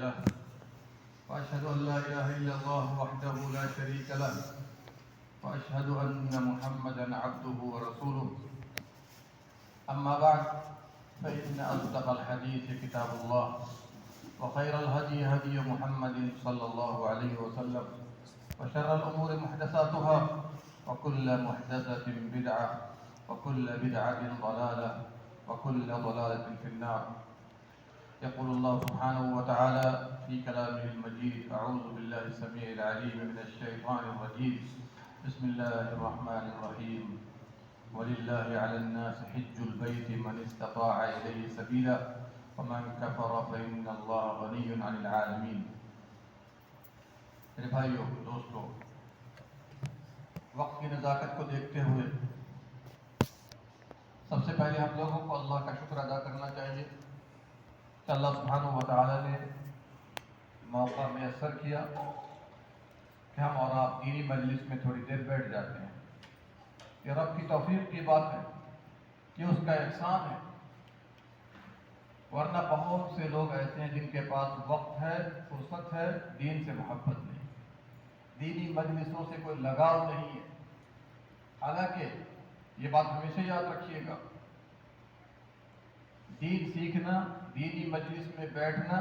له وأشهد أن لا إله إلا الله وحده لا شريك له وأشهد أن محمدا عبده ورسوله أما بعد فإن أصدق الحديث كتاب الله وخير الهدي هدي محمد صلى الله عليه وسلم وشر الأمور محدثاتها وكل محدثة بدعة وكل بدعة ضلالة وكل ضلالة في النار. يقول الله سبحانه وتعالى في كلامه المجيد: أعوذ بالله السميع العليم من الشيطان الرجيم. بسم الله الرحمن الرحيم. ولله على الناس حج البيت من استطاع إليه سبيلا ومن كفر فإن الله غني عن العالمين. میرے بھائیو، دوستو، وقت کی نزاکت کو دیکھتے ہوئے سب سے پہلے ہم لوگوں کو اللہ کا شکر ادا کرنا چاہیے کہ اللہ سبحانہ و تعالی نے موقع میسر کیا کہ ہم اور آپ دینی مجلس میں تھوڑی دیر بیٹھ جاتے ہیں. یہ رب کی توفیق کی بات ہے، یہ اس کا احسان ہے، ورنہ بہت سے لوگ ایسے ہیں جن کے پاس وقت ہے، فرصت ہے، دین سے محبت نہیں، دینی مجلسوں سے کوئی لگاؤ نہیں ہے. حالانکہ یہ بات ہمیشہ یاد رکھیے گا، دین سیکھنا، دینی مجلس میں بیٹھنا،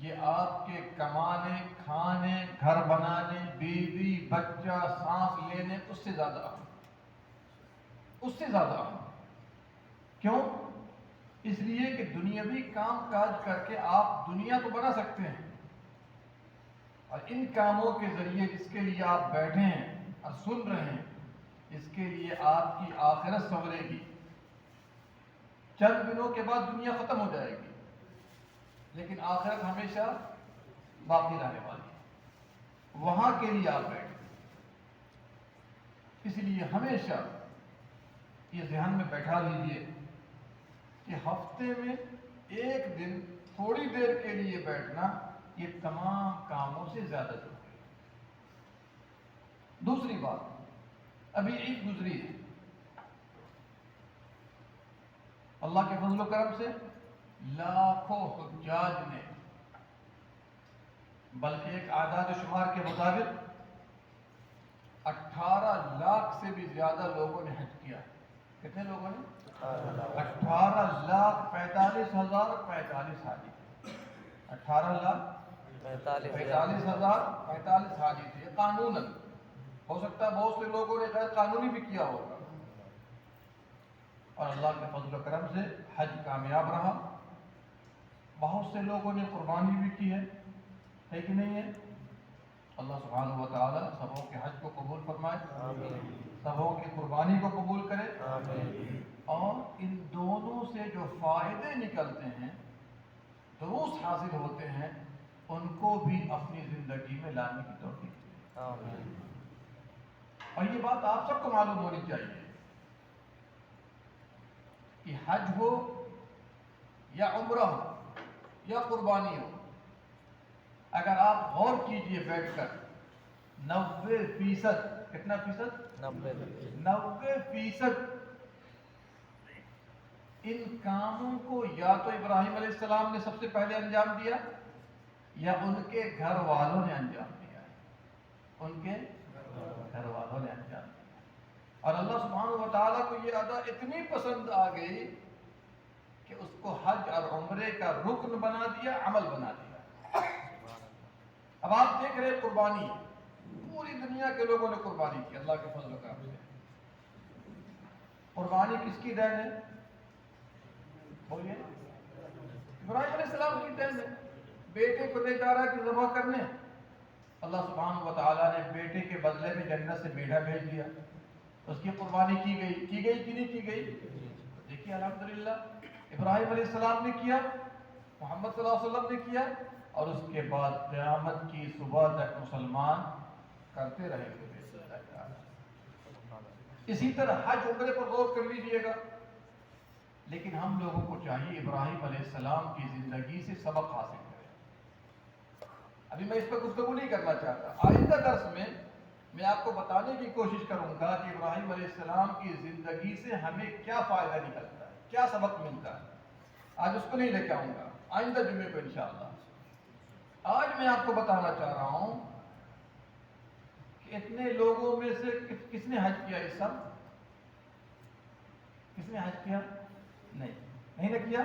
یہ آپ کے کمانے، کھانے، گھر بنانے، بیوی، بچہ، سانس لینے اس سے زیادہ اہم، اس سے زیادہ اہم. کیوں؟ اس لیے کہ دنیاوی کام کاج کر کے آپ دنیا تو بنا سکتے ہیں، اور ان کاموں کے ذریعے جس کے لیے آپ بیٹھے ہیں اور سن رہے ہیں، اس کے لیے آپ کی آخرت سنورے گی. چند دنوں کے بعد دنیا ختم ہو جائے گی، لیکن آخرت ہمیشہ باقی رہنے والی ہے. وہاں کے لیے آپ بیٹھے. اس لیے ہمیشہ یہ ذہن میں بیٹھا لیجئے کہ ہفتے میں ایک دن تھوڑی دیر کے لیے بیٹھنا یہ تمام کاموں سے زیادہ ضروری ہے. دوسری بات، ابھی عید گزری ہے، اللہ کے فضل و کرم سے لاکھوں حجاج نے، بلکہ ایک اعداد و شمار کے مطابق 18 لاکھ سے بھی زیادہ لوگوں نے حج کیا. کتنے لوگوں نے؟ 18,45,045 حاجی تھے. 18,45,045 حاجی تھے. یہ قانوناً، ہو سکتا ہے بہت سے لوگوں نے غیر قانونی بھی کیا ہوگا، اور اللہ کے فضل و کرم سے حج کامیاب رہا. بہت سے لوگوں نے قربانی بھی کی ہے کہ نہیں ہے؟ اللہ سبحانہ و تعالی سبوں کے حج کو قبول فرمائے، سبوں کی قربانی کو قبول کرے، اور ان دونوں سے جو فائدے نکلتے ہیں، دروس حاصل ہوتے ہیں، ان کو بھی اپنی زندگی میں لانے کی توفیق دے. اور یہ بات آپ سب کو معلوم ہونی چاہیے کہ حج ہو یا عمرہ ہو یا قربانی ہو، اگر آپ غور کیجئے بیٹھ کر، 90%، کتنا فیصد؟ 90% ان کاموں کو یا تو ابراہیم علیہ السلام نے سب سے پہلے انجام دیا، یا ان کے گھر والوں نے انجام دیا. ان کے گھر والوں نے انجام دیا. اور اللہ سبحانہ و تعالیٰ کو یہ ادا اتنی پسند آ گئی کہ اس کو حج اور عمرے کا رکن بنا دیا، عمل بنا دیا. اب آپ دیکھ رہے قربانی، پوری دنیا کے لوگوں نے قربانی کی اللہ کے فضل و کرم سے. قربانی کس کی دین ہے؟ بولیے. ابراہیم علیہ السلام کی دین ہے. بیٹے کو لے جا رہا ہے کہ ذبح کرنے، اللہ سبحانہ و تعالیٰ نے بیٹے کے بدلے میں جنت سے بیٹا بھیج دیا. اس کی قربانی کی گئی کہ نہیں کی گئی؟ دیکھیے الحمدللہ ابراہیم علیہ السلام نے کیا، محمد صلی اللہ علیہ وسلم نے کیا، اور اس کے بعد قیامت کی صبح تک مسلمان کرتے رہے گے. اسی طرح حج عمرے پر غور کر لیجئے گا. لیکن ہم لوگوں کو چاہیے ابراہیم علیہ السلام کی زندگی سے سبق حاصل کریں. ابھی میں اس پر گفتگو نہیں کرنا چاہتا. آئندہ درس میں آپ کو بتانے کی کوشش کروں گا کہ ابراہیم علیہ السلام کی زندگی سے ہمیں کیا فائدہ نکلتا ہے، کیا سبق ملتا ہے. آج اس کو نہیں لے کے آؤں گا. آئندہ جمعے کو انشاءاللہ۔ آج میں آپ کو بتانا چاہ رہا ہوں کہ اتنے لوگوں میں سے کس نے حج کیا اس سال؟ کس نے حج کیا؟ نہیں نہ کیا؟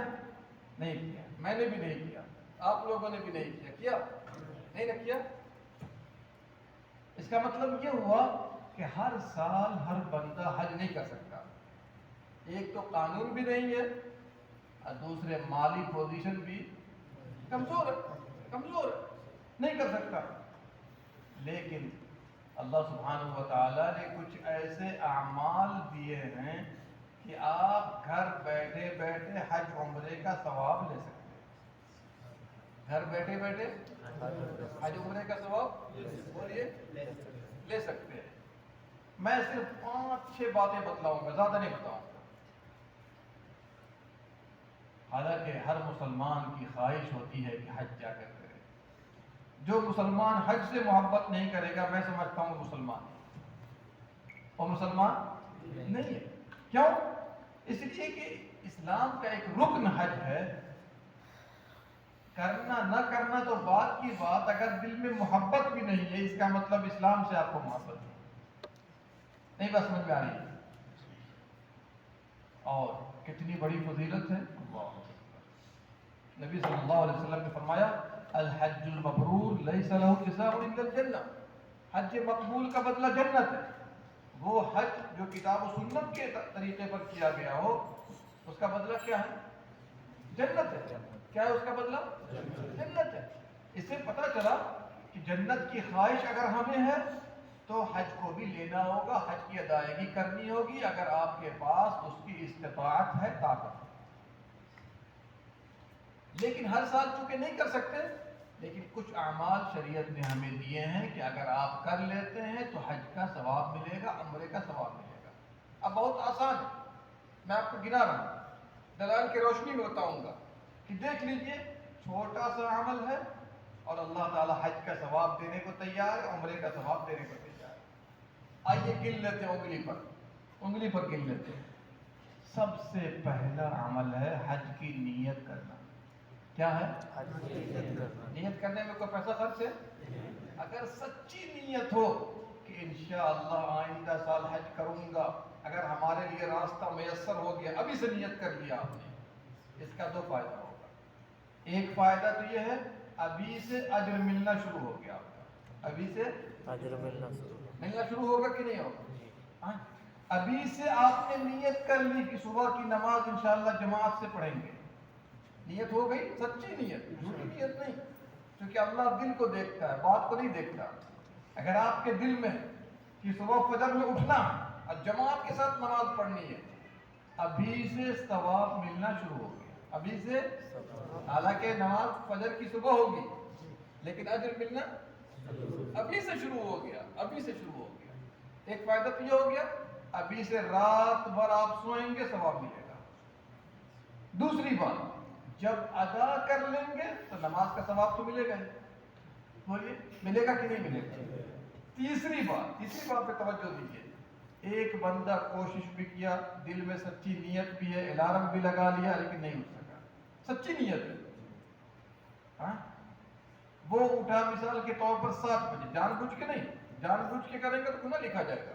نہیں کیا، میں نے بھی نہیں کیا، آپ لوگوں نے بھی نہیں کیا، کیا نہیں نہ کیا؟ اس کا مطلب یہ ہوا کہ ہر سال ہر بندہ حج نہیں کر سکتا۔ ایک تو قانون بھی نہیں ہے اور دوسرے مالی پوزیشن بھی کمزور ہے، نہیں کر سکتا۔ لیکن اللہ سبحانہ و تعالیٰ نے کچھ ایسے اعمال دیے ہیں کہ آپ گھر بیٹھے بیٹھے حج عمرے کا ثواب لے سکتے ہیں۔ گھر بیٹھے بیٹھے حج عمرے کا ثواب بولیے لے سکتے ہیں۔ میں صرف 5-6 باتیں بتلاؤں گا، زیادہ نہیں بتاؤں گا۔ حالانکہ ہر مسلمان کی خواہش ہوتی ہے کہ حج جا کر کرے۔ جو مسلمان حج سے محبت نہیں کرے گا، میں سمجھتا ہوں مسلمان اور مسلمان نہیں ہے۔ کیوں؟ اس لیے کہ اسلام کا ایک رکن حج ہے۔ کرنا نہ کرنا تو بات کی بات، اگر دل میں محبت بھی نہیں ہے، اس کا مطلب اسلام سے آپ کو محبت نہیں بس سمجھ میں آ رہی ہے۔ اور کتنی بڑی فضیلت ہے، نبی صلی اللہ علیہ وسلم نے فرمایا الحج المبرور لیس له جزاء الا الجنہ، حج مقبول کا بدلہ جنت ہے۔ وہ حج جو کتاب و سنت کے طریقے پر کیا گیا ہو، اس کا بدلہ کیا ہے؟ جنت ہے۔ کیا ہے اس کا بدلہ؟ جنت ہے۔ اس سے پتہ چلا کہ جنت کی خواہش اگر ہمیں ہے تو حج کو بھی لینا ہوگا، حج کی ادائیگی کرنی ہوگی اگر آپ کے پاس اس کی استطاعت ہے، طاقت ہے۔ لیکن ہر سال چونکہ نہیں کر سکتے، لیکن کچھ اعمال شریعت نے ہمیں دیے ہیں کہ اگر آپ کر لیتے ہیں تو حج کا ثواب ملے گا، عمرے کا ثواب ملے گا۔ اب بہت آسان ہے، میں آپ کو گنا رہا ہوں، دلائل کی روشنی میں بتاؤں گا کہ دیکھ لیجئے، چھوٹا سا عمل ہے اور اللہ تعالیٰ حج کا ثواب دینے کو تیار ہے، عمرے کا ثواب دینے کو تیار ہے۔ آئیے گن لیتے ہیں انگلی پر گن لیتے ہیں۔ سب سے پہلا عمل ہے حج کی نیت کرنا۔ کیا ہے؟ نیت کرنے میں کوئی پیسہ خرچ ہے؟ اگر سچی نیت ہو کہ انشاءاللہ آئندہ سال حج کروں گا، اگر ہمارے لیے راستہ میسر ہو گیا، ابھی سے نیت کر لیا آپ نے، اس کا 2 فائدہ ہوگا۔ ایک فائدہ تو یہ ہے ابھی سے اجر ملنا شروع ہو گیا آپ کا، ابھی سے اجر ملنا شروع ہوگا کہ نہیں ہوگا؟ ابھی سے آپ نے نیت کر لی کہ صبح کی نماز انشاءاللہ جماعت سے پڑھیں گے، نیت ہو گئی، سچی نیت، جھوٹی نیت نہیں، کیونکہ اللہ دل کو دیکھتا ہے، بات کو نہیں دیکھتا۔ اگر آپ کے دل میں کہ صبح فجر میں اٹھنا اور جماعت کے ساتھ نماز پڑھنی ہے، ابھی سے ثواب ملنا شروع ہو گیا، ابھی سے، حالانکہ نماز فجر کی صبح ہوگی لیکن اجر ملنا ابھی سے شروع ہو گیا، ابھی سے شروع ہو گیا۔ ایک فائدہ تو یہ ہو گیا، ابھی سے رات بھر آپ سوئیں گے، ثواب ملے گا۔ دوسری بات، جب ادا کر لیں گے تو نماز کا ثواب تو ملے گا ہی، بولیے ملے گا کہ نہیں ملے گا؟ تیسری بات پہ توجہ دیجیے، ایک بندہ کوشش بھی کیا، دل میں سچی نیت بھی ہے، الارم بھی لگا لیا، لیکن نہیں اٹھ سکا، سچی نیت ہے، وہ اٹھا مثال کے طور پر 7 بجے، جان بوجھ کے نہیں، جان بوجھ کے کریں گے تو گناہ لکھا جائے گا،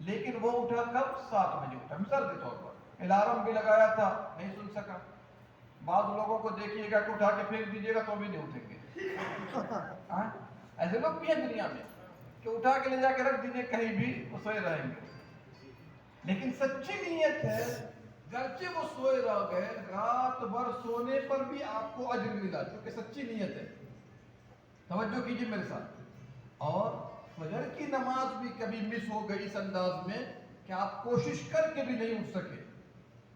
لیکن وہ اٹھا کب؟ 7 بجے اٹھا مثال کے طور پر، الارم بھی لگایا تھا، نہیں سن سکا۔ بعض لوگوں کو دیکھیے گا کہ اٹھا کے پھینک دیجیے گا تو بھی نہیں اٹھیں گے، ایسے لوگ بھی ہیں دنیا میں کہ اٹھا کے لے جا کے رکھ دیجیے کہیں بھی، وہ سوئے رہیں گے۔ لیکن سچی نیت ہے، گرچہ وہ سوئے رہ گئے، رات بھر سونے پر بھی آپ کو اجر ملا، کیونکہ سچی نیت ہے۔ توجہ کیجیے میرے ساتھ۔ اور فجر کی نماز بھی کبھی مس ہو گئی اس انداز میں کہ آپ کوشش کر کے بھی نہیں اٹھ سکے،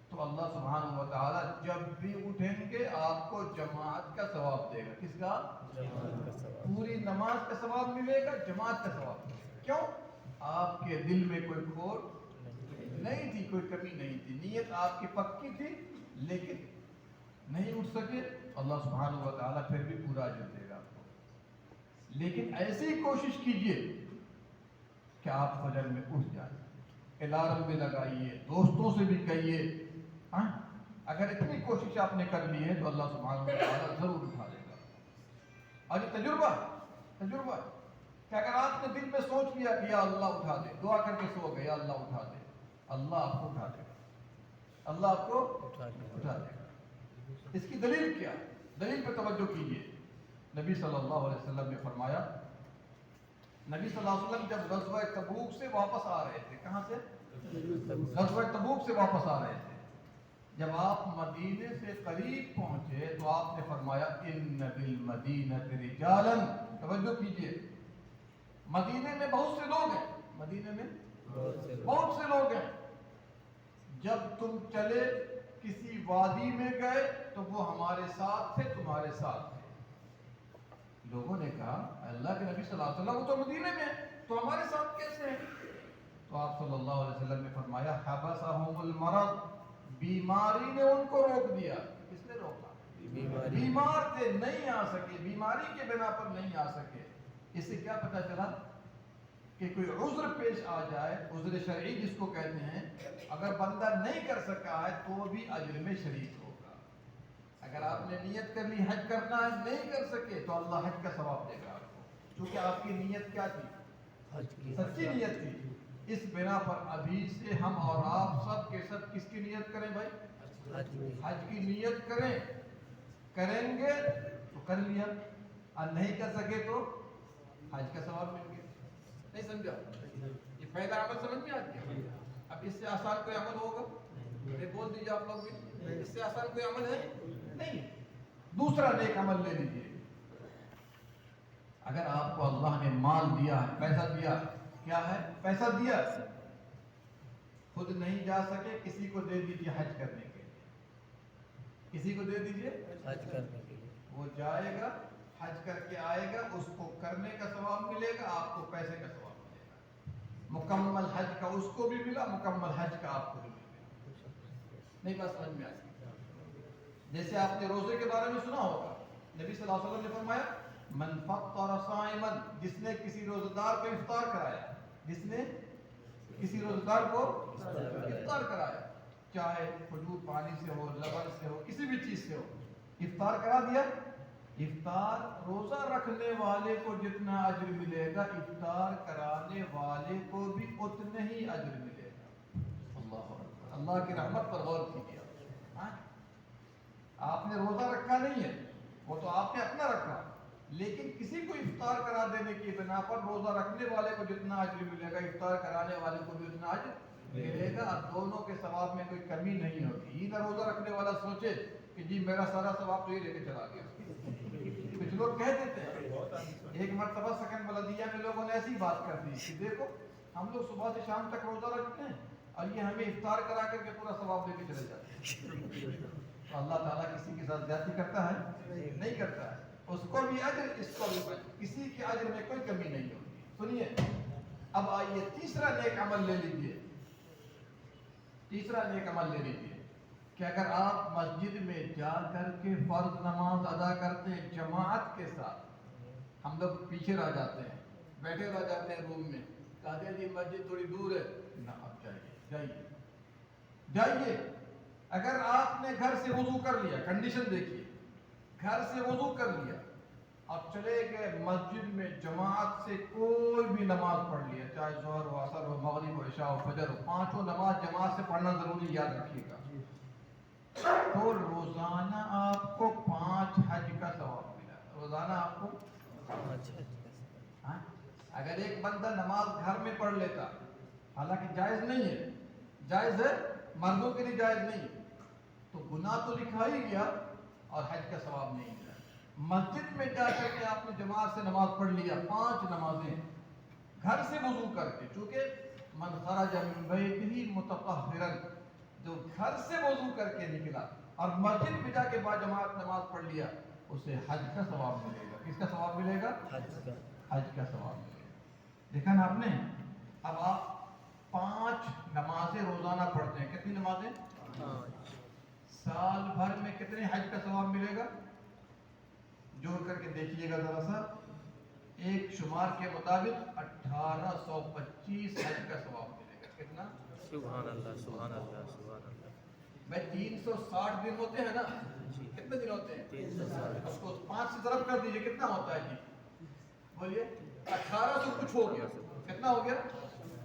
تو اللہ سبحانہ و تعالیٰ جب بھی اٹھیں گے آپ کو جماعت کا ثواب دے گا۔ کس کا؟ جماعت کا ثواب۔ پوری نماز کا ثواب ملے گا، جماعت کا ثواب ملے گا۔ کیوں؟ آپ کے دل میں کوئی کھوٹ نہیں تھی، کوئی کمی نہیں تھی، نیت آپ کی پکی تھی، لیکن نہیں اٹھ سکے، اللہ سبحانہ و تعالیٰ پھر بھی پورا اجر دے گا آپ کو۔ لیکن ایسی کوشش کیجئے کہ آپ فجر میں اٹھ جائیں، الارم بھی لگائیے، دوستوں سے بھی کہیے، اگر اتنی کوشش آپ نے کر لی ہے تو اللہ سبحانہ و تعالیٰ ضرور اٹھا لے گا. اور یہ تجربہ ہے کہ اگر آپ نے دل میں سوچ لیا کہ یا اللہ اٹھا دے، دعا کر کے سو گئے یا اللہ اٹھا دے، اللہ آپ کو اٹھا دے گا. اللہ آپ کو اٹھا دے گا. اس کی دلیل کیا ہے؟ دلیل پہ توجہ کیجیے. نبی صلی اللہ علیہ وسلم نے فرمایا، نبی صلی اللہ علیہ وسلم جب غزوہ تبوک سے واپس آ رہے تھے، کہاں سے؟ غزوہ تبوک سے واپس آ رہے تھے. جب آپ مدینے سے قریب پہنچے تو آپ نے فرمایا ان بالمدینۃ رجالا. توجہ کیجیے، مدینے میں بہت سے لوگ ہیں، مدینے میں بہت سے لوگ ہیں. جب تم چلے کسی وادی میں گئے تو وہ ہمارے ساتھ تھے، تمہارے ساتھ تھے. لوگوں نے کہا اللہ کے نبی صلی اللہ علیہ وسلم وہ تو مدینے میں تو ہمارے ساتھ کیسے ہیں؟ تو آپ صلی اللہ علیہ وسلم نے فرمایا حبسہم المرض، بیماری نے ان کو روک دیا. کس نے روکا؟ بیمار تھے، نہیں آ سکے، بیماری کے بنا پر نہیں آ سکے. اس سے کیا پتہ چلا کہ کوئی عذر پیش آ جائے، عذر شرعی جس کو کہتے ہیں، اگر بندہ نہیں کر سکا ہے تو بھی اجر میں شریک ہوگا. اگر آپ نے نیت کر لی حج کرنا ہے، نہیں کر سکے تو اللہ حج کا ثواب دے گا آپ کو، کیونکہ آپ کی نیت کیا تھی؟ سچی نیت تھی. اس بنا پر ابھی سے ہم اور آپ سب کے سب کس کی نیت کریں بھائی؟ حج کی نیت کریں. کریں گے تو کر لیا، اور نہیں کر سکے تو حج کا ثواب مل گیا. نہیں سمجھا؟ یہ پہلا عمل سمجھ میں آ گیا. اب اس سے آسان کوئی عمل ہوگا؟ بول دیجیے آپ لوگ بھی، اس سے آسان کوئی عمل ہے نہیں. دوسرا نیک عمل لے لیجیے. اگر آپ کو اللہ نے مال دیا ہے، پیسہ دیا، کیا ہے؟ پیسہ دیا، خود نہیں جا سکے کسی کو دے دیجیے حج کرنے کے لیے. کسی کو دے دیجیے حج کرنے کے لیے. وہ جائے گا، حج کر کے آئے گا، اس کو کرنے کا ثواب ملے گا، آپ کو پیسے کا ثواب ملے گا. مکمل حج کا اس کو بھی ملا، مکمل حج کا آپ کو بھی ملے گا. نہیں بات سمجھ میں آئی؟ جیسے آپ نے روزے کے بارے میں سنا ہوگا، نبی صلی اللہ علیہ وسلم نے فرمایا من فطر صائما، جس نے کسی روزہ دار کو افطار کرایا، جس نے کسی روزہ دار کو افطار کرایا، چاہے کھجور پانی سے ہو، لبن سے ہو، کسی بھی چیز سے ہو، افطار کرا دیا. افطار روزہ رکھنے والے کو جتنا اجر ملے گا، افطار کرانے والے کو بھی اتنا ہی اجر ملے گا. اللہ اکبر. اللہ کی رحمت پر غور کیجیے. آپ نے روزہ رکھا نہیں ہے، وہ تو آپ نے اپنا رکھا، لیکن کسی کو افطار کرا دینے کی بنا پر روزہ رکھنے والے کو جتنا اجر ملے گا، افطار کرانے والے کو بھی اتنا اجر ملے گا. اور دونوں کے ثواب میں کوئی کمی نہیں ہوگی. یہ نہ روزہ رکھنے والا سوچے کہ جی میرا سارا ثواب تو یہ لے کے چلا گیا. کچھ لوگ کہہ دیتے ہیں. ایک مرتبہ سکن بلدیہ میں لوگوں نے ایسی بات کر دی کہ دیکھو ہم لوگ صبح سے شام تک روزہ رکھتے ہیں اور یہ ہمیں افطار کرا کر کے پورا ثواب لے کے چلے جاتے ہیں. تو اللہ تعالیٰ کسی کے ساتھ زیادتی کرتا ہے؟ نہیں کرتا ہے. اس کو بھی اجر، اس کو بھی اجر، کسی کے اجر میں کوئی کمی نہیں ہوگی. سنیے، اب آئیے تیسرا نیک عمل لے لیجیے. تیسرا نیک عمل لے لیجیے کہ اگر آپ مسجد میں جا کر کے فرض نماز ادا کرتے ہیں جماعت کے ساتھ، ہم لوگ پیچھے رہ جاتے ہیں، بیٹھے رہ جاتے ہیں روم میں، کہتے ہیں جی مسجد تھوڑی دور ہے. نہ، آپ جائیے. اگر آپ نے گھر سے وضو کر لیا، کنڈیشن دیکھیے، گھر سے وضو کر لیا اور چلے گئے مسجد میں، جماعت سے کوئی بھی نماز پڑھ لیا، چاہے ظہر ہو، عصر ہو، مغرب ہو، عشاء ہو، فجر ہو، پانچوں نماز جماعت سے پڑھنا ضروری، یاد رکھیے گا. تو روزانہ آپ کو 5 حج کا ثواب ملا. روزانہ آپ کو 5 حج کا ثواب. اگر ایک بندہ نماز گھر میں پڑھ لیتا، حالانکہ جائز نہیں ہے، جائز ہے مردوں کے لیے جائز نہیں، تو گناہ تو لکھا ہی گیا اور حج کا ثواب نہیں ملا. مسجد میں جا کر کے آپ نے جماعت سے نماز پڑھ لیا، 5 نمازیں گھر سے وضو کر کے، چونکہ من خرج من بیتہ متطہرا، جو گھر سے وضو کر کے نکلا اور مسجد میں جا کے با جماعت نماز پڑھ لیا، اسے حج کا ثواب ملے گا. کس کا ثواب ملے گا؟ حج کا ثواب ملے گا. دیکھا نا آپ نے. اب آپ 5 نمازیں روزانہ پڑھتے ہیں. کتنی نمازیں؟ 5. سال بھر میں کتنے حج کا ثواب ملے گا؟ جوڑ کر کے دیکھیے گا ذرا سا. ایک شمار کے مطابق 1825 حج کا ثواب ملے گا. کتنا؟ سبحان اللہ، سبحان اللہ، سبحان اللہ. بھائی 360 دن ہوتے ہیں نا، کتنے دن ہوتے ہیں؟ 360۔ اس کو 5 سے ضرب کر دیجئے، کتنا ہوتا ہے جی؟ بولیے 1800 کچھ ہو گیا۔ کتنا ہو گیا؟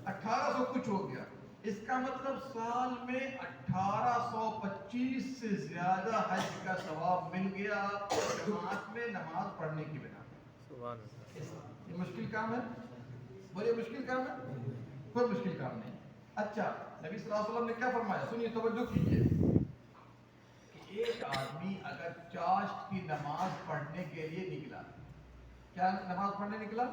1800 کچھ ہو گیا۔ اس کا مطلب سال میں 1825 سے زیادہ حج کا ثواب مل گیا آپ کو جماعت میں نماز پڑھنے کی بنا پہ۔ یہ مشکل کام ہے؟ بولیے مشکل کام ہے؟ کوئی مشکل کام نہیں۔ اچھا، نبی صلی اللہ علیہ وسلم نے کیا فرمایا؟ سنیے، توجہ کیجیے کہ ایک آدمی اگر چاشت کی نماز پڑھنے کے لیے نکلا، کیا نماز پڑھنے نکلا؟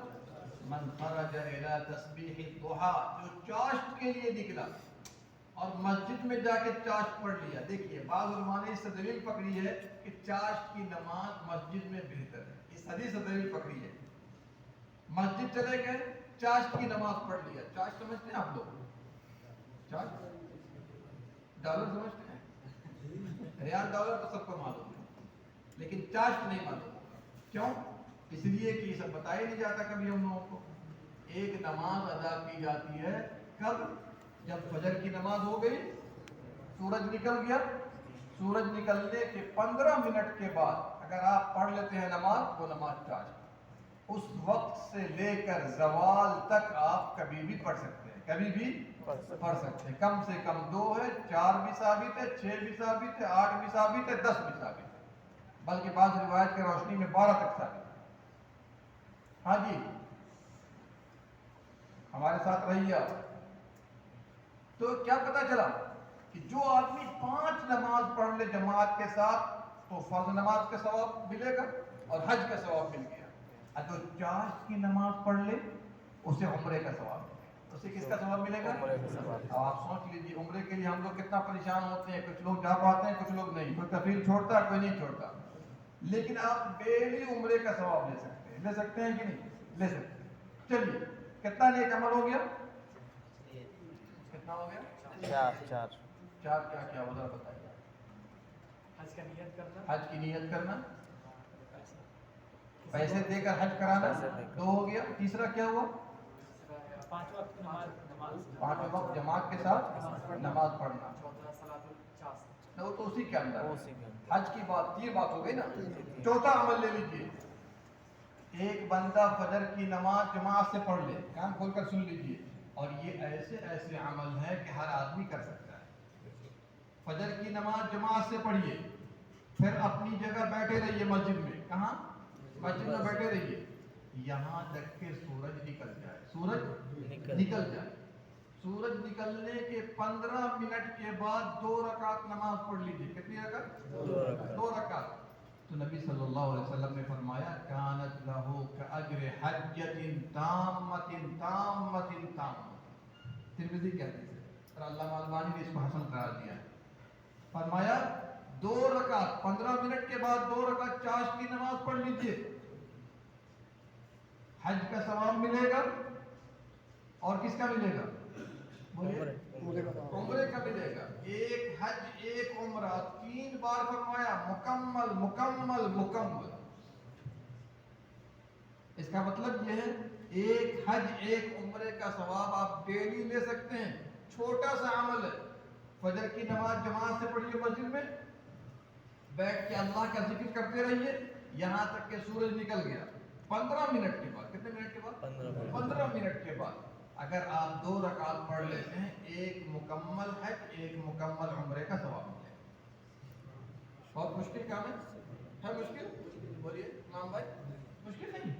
من خرج الى تسبیح الضحى، جو چاشت کے لیے نکلا اور مسجد میں جا کے چاشت پڑھ لیا۔ دیکھیے بعض علماء نے اس سے دلیل پکڑی ہے کہ چاشت کی نماز مسجد میں بہتر ہے، اس حدیث سے دلیل پکڑی ہے۔ مسجد چلے گئے، چاشت کی نماز پڑھ لیا۔ چاشت سمجھتے ہیں آپ لوگ؟ چاشت ڈالر سمجھتے ہیں؟ ریال ڈالر تو سب کو معلوم ہے، لیکن چاشت نہیں معلوم۔ کیوں؟ اس لیے کہ یہ سب بتایا نہیں جاتا کبھی ہم لوگوں کو۔ ایک نماز ادا کی جاتی ہے کب؟ جب فجر کی نماز ہو گئی، سورج نکل گیا، سورج نکلنے کے 15 منٹ کے بعد اگر آپ پڑھ لیتے ہیں نماز، وہ نماز چاشت۔ اس وقت سے لے کر زوال تک آپ کبھی بھی پڑھ سکتے ہیں، کبھی بھی پڑھ سکتے ہیں۔ کم سے کم 2 ہے، 4 بھی ثابت ہے، 6 بھی ثابت ہے، 8 بھی ثابت ہے، 10 بھی ثابت ہے، بلکہ بعض روایت کی روشنی میں 12 تک ثابت ہے۔ ہاں جی، ہمارے ساتھ رہیے آپ۔ تو کیا پتا چلا کہ جو آدمی 5 نماز پڑھ لے جماعت کے ساتھ تو فرض نماز کا ثواب ملے گا اور حج کا ثواب مل گیا۔ اور جو چاشت کی نماز پڑھ لے اسے عمرے کا ثواب ملے گا۔ اسے کس کا ثواب ملے گا؟ اب آپ سوچ لیجیے، عمرے کے لیے ہم لوگ کتنا پریشان ہوتے ہیں، کچھ لوگ جا پاتے ہیں، کچھ لوگ نہیں، کوئی کفیل چھوڑتا ہے، کوئی نہیں چھوڑتا، لیکن آپ ڈیلی عمرے کا ثواب لے سکتے ہیں۔ لے سکتے ہیں کہ نہیں؟ لے سکتے ہیں۔ چلیے، کتنا نیک عمل ہو گیا؟ کتنا ہو گیا؟ 4 کیا کیا وجہ بتائیے؟ حج کی نیت کرنا، پیسے دے کر حج کرانا، 2 ہو گیا۔ تیسرا کیا ہوا؟ 5 وقت جماعت کے ساتھ نماز پڑھنا، وہ تو اسی کے اندر حج کی بات، یہ بات ہو گئی نا۔ چوتھا عمل لے لیجیے، ایک بندہ فجر کی نماز جماعت سے پڑھ لے، کان کھول کر سن لیجیے، اور یہ ایسے عمل ہے کہ ہر آدمی کر سکتا ہے۔ فجر کی نماز جماعت سے پڑھیے، پھر اپنی جگہ بیٹھے رہیے مسجد میں۔ کہاں؟ مسجد میں بیٹھے رہیے یہاں تک کہ سورج نکل جائے۔ سورج نکل جائے، سورج نکلنے کے 15 منٹ کے بعد 2 رکعت نماز پڑھ لیجیے۔ کتنی رکعت؟ 2 رکعت۔ تو نبی صلی اللہ علیہ وسلم نے فرمایا کانت لہو کاجر حجۃ تامۃ تامۃ تامۃ۔ ترمذی کی حدیث ہے اور علامہ البانی نے اس کو حسن قرار دیا ہے۔ فرمایا 2 رکعت 15 منٹ کے بعد 2 رکعت چاشت کی نماز پڑھ لیجیے، حج کا ثواب ملے گا اور کس کا ملے گا؟ عمرے کا ملے گا۔ ایک حج ایک عمرہ، 3 بار فرمایا، مکمل مکمل مکمل۔ اس کا مطلب یہ ہے ایک حج ایک عمرے کا ثواب آپ ڈیلی لے سکتے ہیں۔ چھوٹا سا عمل ہے، فجر کی نماز جماعت سے پڑھیے مسجد میں، بیٹھ کے اللہ کا ذکر کرتے رہیے یہاں تک کہ سورج نکل گیا۔ 15 منٹ کے بعد، کتنے منٹ کے بعد؟ 15 منٹ کے بعد اگر آپ 2 رکعت پڑھ لیتے ہیں، ایک مکمل حج ایک مکمل عمرے کا ثواب ملے گا۔ بہت مشکل کام ہے مشکل؟ بولیے امام بھائی، مشکل نہیں،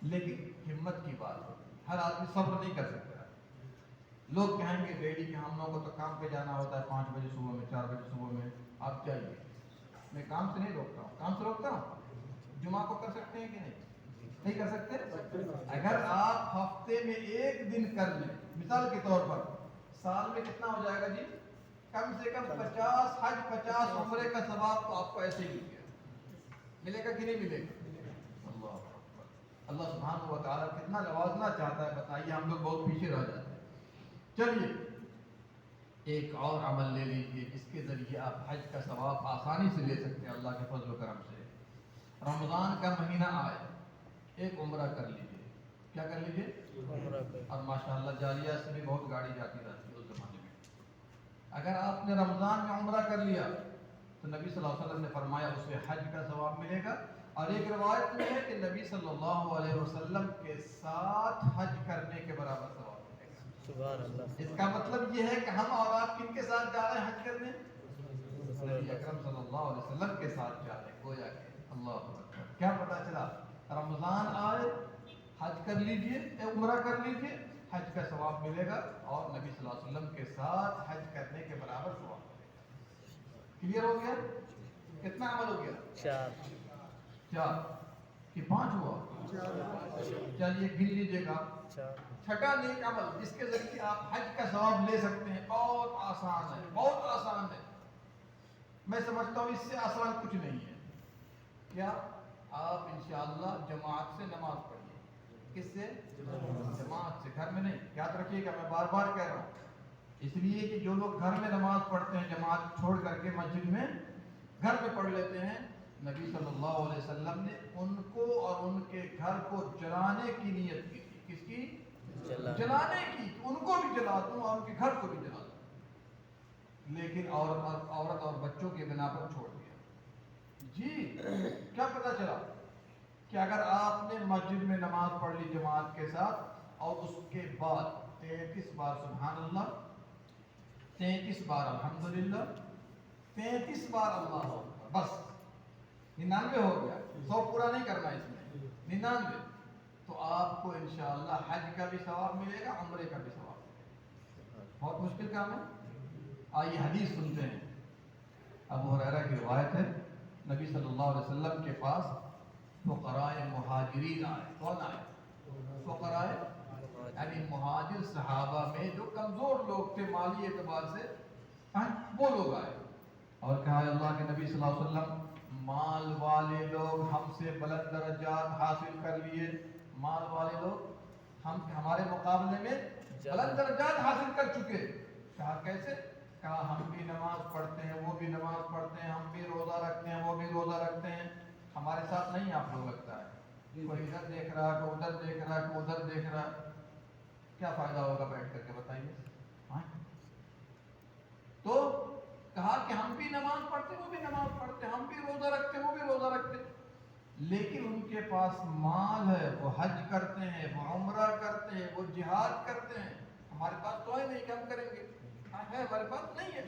لیکن ہمت کی بات ہے، ہر آدمی صبر نہیں کر سکتا۔ لوگ کہیں گے ڈیلی کہ ہم لوگوں کو تو کام پہ جانا ہوتا ہے 5 بجے صبح میں، 4 بجے صبح میں، آپ جائیے۔ میں کام سے نہیں روکتا ہوں، کام سے روکتا ہوں؟ جمعہ کو کر سکتے ہیں کہ نہیں کر سکتے؟ اگر آپ ہفتے میں 1 دن کر لیں، مثال کے طور پر سال میں کتنا ہو جائے گا جی؟ کم سے کم 50 حج 50 عمرے کا ثواب تو آپ کو ایسے ہی ملے گا کہ نہیں ملے گا؟ اللہ سبحانہ و تعالیٰ کتنا نوازنا چاہتا ہے بتائیے، ہم لوگ بہت پیچھے رہ جاتے ہیں۔ چلیے ایک اور عمل لے لیجیے جس کے ذریعے آپ حج کا ثواب آسانی سے لے سکتے ہیں اللہ کے فضل و کرم سے۔ رمضان کا مہینہ آئے، ایک عمرہ کر لیجیے۔ کیا کر لیجیے؟ عمرہ۔ اور ماشاءاللہ جالیہ سے بھی بہت گاڑی جاتی رہتی ہے اس زمانے میں، اگر آپ نے رمضان میں عمرہ کر لیا تو نبی صلی اللہ علیہ وسلم نے فرمایا اسے حج کا ثواب ملے گا. اور ایک روایت میں ہے کہ نبی صلی اللہ علیہ وسلم کے ساتھ حج کرنے کے برابر ثواب ملے گا. سبحان اللہ. اس کا مطلب یہ ہے کہ ہم اور آپ کن کے ساتھ جا رہے ہیں حج کرنے؟ نبی اکرم صلی اللہ علیہ وسلم کے ساتھ جا رہے ہیں. گویا کہ اللہ اکبر. کیا پتہ چلا؟ رمضان آئے حج کر لیجئے، عمرہ کر لیجئے، حج کا ثواب ملے گا اور نبی صلی اللہ علیہ وسلم کے ساتھ حج کرنے کے برابر ثواب ملے گا. کلیئر ہو گیا؟ کتنا عمل ہو گیا؟ 4 کہ 5 ہوا؟ چلیے گن لیجیے گا. چھٹا نیک عمل جس کے ذریعے آپ حج کا ثواب لے سکتے ہیں. بہت آسان ہے، بہت آسان ہے. میں سمجھتا ہوں اس سے آسان کچھ نہیں ہے. کیا؟ آپ انشاءاللہ جماعت سے نماز پڑھیے. کس سے؟ جماعت سے. گھر میں نہیں. یاد رکھیے گا میں بار بار کہہ رہا ہوں، اس لیے کہ جو لوگ گھر میں نماز پڑھتے ہیں جماعت چھوڑ کر کے مسجد میں گھر میں پڑھ لیتے ہیں، نبی صلی اللہ علیہ وسلم نے ان کو اور ان کے گھر کو جلانے کی نیت کی تھی. کس کی؟ جلانے کی. ان کو بھی جلا دوں اور ان کے گھر کو بھی جلا دوں، لیکن عورت اور بچوں کے بنا پر چھوڑ دیا. جی کیا پتہ چلا کہ اگر آپ نے مسجد میں نماز پڑھ لی جماعت کے ساتھ اور اس کے بعد 33 بار سبحان اللہ، 33 بار الحمدللہ، 33 بار اللہ اکبر، بس 99 ہو گیا. 100 پورا نہیں کرنا اس میں، 99. تو آپ کو انشاءاللہ حج کا بھی ثواب ملے گا، عمرے کا بھی ثواب ملے گا. بہت مشکل کام ہے. آئیے حدیث سنتے ہیں. ابو ہریرہ کی روایت ہے، نبی صلی اللہ علیہ وسلم کے پاس فقراء مہاجرین آئے. کون آئے؟ فقراء یعنی مہاجر صحابہ میں جو کمزور لوگ تھے مالی اعتبار سے، وہ لوگ آئے اور کہا اللہ کے نبی صلی اللہ علیہ وسلم، مال والے لوگ ہم سے بلند درجات حاصل کر لیے. مال والے لوگ ہمارے مقابلے میں بلند درجات حاصل کر چکے. کہا کیسے؟ کہا ہم بھی نماز پڑھتے ہیں، وہ بھی نماز پڑھتے ہیں، ہم بھی روزہ رکھتے ہیں، وہ بھی روزہ رکھتے ہیں. ہمارے ساتھ نہیں آپ لوگ لگتا ہے، کوئی ادھر دیکھ رہا ہے، کوئی ادھر دیکھ رہا ہے، کوئی ادھر دیکھ رہا ہے. کیا فائدہ ہوگا بیٹھ کر کے بتائیے؟ تو کہا کہ ہم بھی نماز پڑھتے، وہ بھی نماز پڑھتے، ہم بھی روزہ رکھتے، وہ بھی روزہ رکھتے، لیکن ان کے پاس مال ہے، وہ حج کرتے ہیں، وہ عمرہ کرتے ہیں، وہ جہاد کرتے ہیں. ہمارے پاس تو ہے نہیں کہ ہم کریں گے. ہے ہمارے پاس نہیں ہے.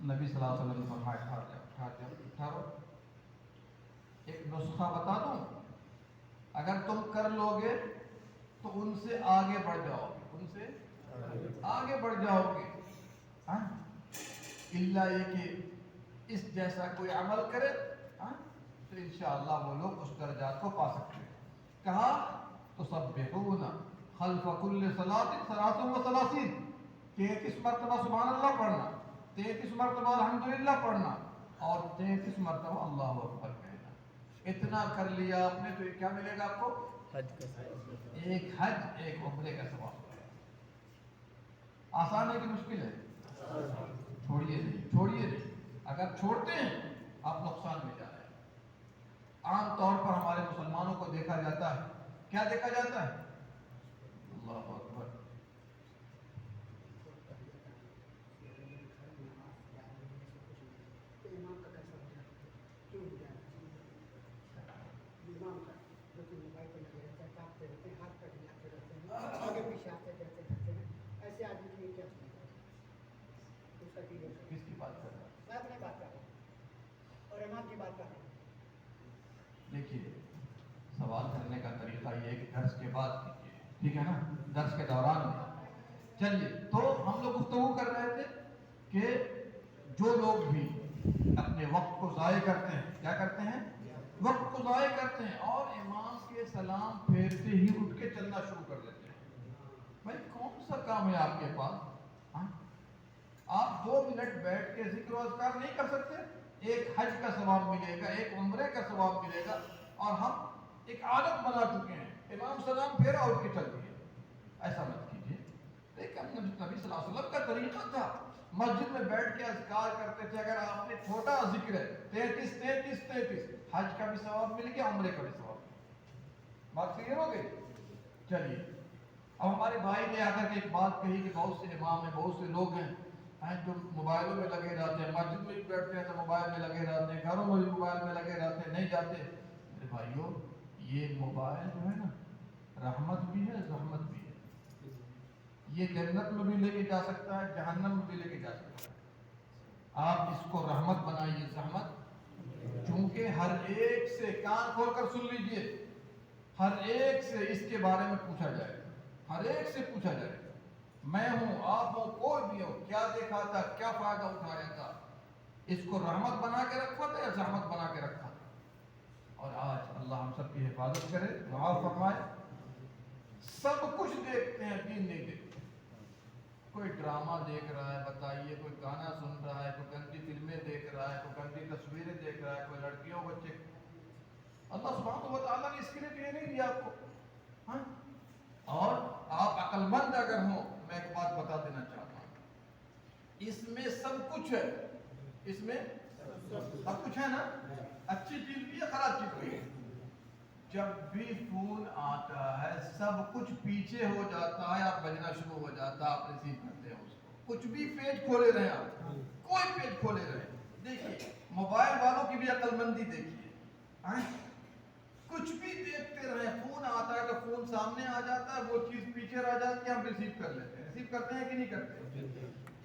نبی صلی اللہ علیہ وسلم نے فرمایا اٹھارو. ایک نسخہ بتا دوں، اگر تم کر لو گے تو ان سے آگے بڑھ جاؤ گے، ان سے آگے بڑھ جاؤ گے. اللہ یہ کہ اس جیسا کوئی عمل کرے تو انشاءاللہ وہ لوگ اس درجات کو پا سکتے ہیں. کہا تو سبحون خلف کل صلاۃ 33 33 مرتبہ سبحان اللہ پڑھنا، 33 مرتبہ الحمدللہ پڑھنا اور 33 مرتبہ اللہ اکبر کہنا. اتنا کر لیا آپ نے تو یہ کیا ملے گا آپ کو؟ حج کا ثواب. ایک حج ایک عمرے کا ثواب. آسان ہے کہ مشکل ہے؟ چھوڑیے نہیں، چھوڑیے نہیں. اگر چھوڑتے ہیں آپ نقصان میں جا رہے ہیں. عام طور پر ہمارے مسلمانوں کو دیکھا جاتا ہے، کیا دیکھا جاتا ہے؟ اللہ اکبر. ایسے آدمی کی کیا کس کی بات کر رہا ہے؟ میں اپنی بات کر رہا ہوں اور امام کی بات کر رہا ہوں. دیکھیے سوال کرنے کا طریقہ یہ ہے کہ درس کے بعد کیجیے، ٹھیک ہے نا، درس کے دوران میں. چلیے تو ہم لوگ گفتگو کر رہے تھے کہ جو لوگ بھی اپنے وقت کو ضائع کرتے ہیں، کیا کرتے ہیں؟ وقت کو ضائع کرتے ہیں اور امام کے سلام پھیرتے ہی اٹھ کے چلنا شروع کر دیتے ہیں. بھائی کون سا کام ہے آپ کے پاس؟ آپ 2 منٹ بیٹھ کے ذکر و اذکار نہیں کر سکتے؟ ایک حج کا ثواب ملے گا، ایک عمرے کا ثواب ملے گا، اور ہم ایک عادت بنا چکے ہیں امام سلام پھیرا اٹھ کے چل دیے. ایسا مت کیجیے. دیکھیں نبی صلی اللہ علیہ وسلم کا طریقہ تھا، مسجد میں بیٹھ کے اذکار کرتے تھے. اگر آپ نے چھوٹا ذکر ہے 33 حج کا بھی ثواب مل گیا، عمرے کا بھی ثواب مل گیا. بات کلیئر ہو گئی؟ چلیے اب ہمارے بھائی نے آ کر کے ایک بات کہی کہ بہت سے امام ہیں، بہت سے لوگ ہیں جو موبائلوں میں لگے رہتے ہیں، مسجد میں بھی بیٹھتے ہیں تو موبائل میں لگے رہتے ہیں، گھروں میں بھی موبائل میں لگے رہتے ہیں، نہیں جاتے۔ میرے بھائیوں، یہ موبائل جو ہے نا، رحمت بھی ہے، زحمت بھی ہے۔ یہ جنت میں بھی لے کے جا سکتا ہے، جہنم میں بھی لے کے جا سکتا ہے۔ آپ اس کو رحمت بنائیے، زحمت، چونکہ ہر ایک سے، کان کھول کر سن لیجئے، ہر ایک سے اس کے بارے میں پوچھا جائے گا، ہر ایک سے پوچھا جائے گا۔ میں ہوں، آپ ہوں، کوئی بھی ہو، کیا دیکھا تھا، کیا فائدہ اٹھایا تھا، اس کو رحمت بنا کے رکھا تھا یا زحمت بنا کے رکھا تھا؟ اور آج اللہ ہم سب کی حفاظت کرے، معاف فرمائے۔ سب کچھ دیکھتے ہیں، دین نہیں دیکھتے۔ کوئی ڈرامہ دیکھ رہا ہے، بتائیے، کوئی گانا سن رہا ہے، کوئی گندی فلمیں دیکھ رہا ہے، کوئی گندی تصویریں دیکھ رہا ہے، کوئی لڑکیوں بچے۔ اللہ سبحانہ و تعالیٰ نے اس کے لیے تو یہ نہیں دیا آپ کو، ہاں؟ اور آپ عقل مند اگر ہوں، میں ایک بات بتا دینا چاہتا ہوں، اس میں سب کچھ ہے، اس میں سب کچھ ہے نا، اچھی چیز بھی ہے، خراب چیز بھی ہے۔ جب بھی فون آتا ہے سب کچھ پیچھے ہو جاتا ہے، آپ بجنا شروع ہو جاتا ہے، آپ ریسیو کرتے ہیں اس کو۔ کچھ بھی پیج کھولے رہے آپ، کوئی پیج کھولے رہے، دیکھیے موبائل والوں کی بھی عقل مندی دیکھیے، کچھ بھی دیکھتے رہے، فون آتا ہے تو فون سامنے آ جاتا ہے، وہ چیز پیچھے رہ جاتی ہے، ہم ریسیو کر لیتے ہیں۔ ریسیو کرتے ہیں کہ نہیں کرتے؟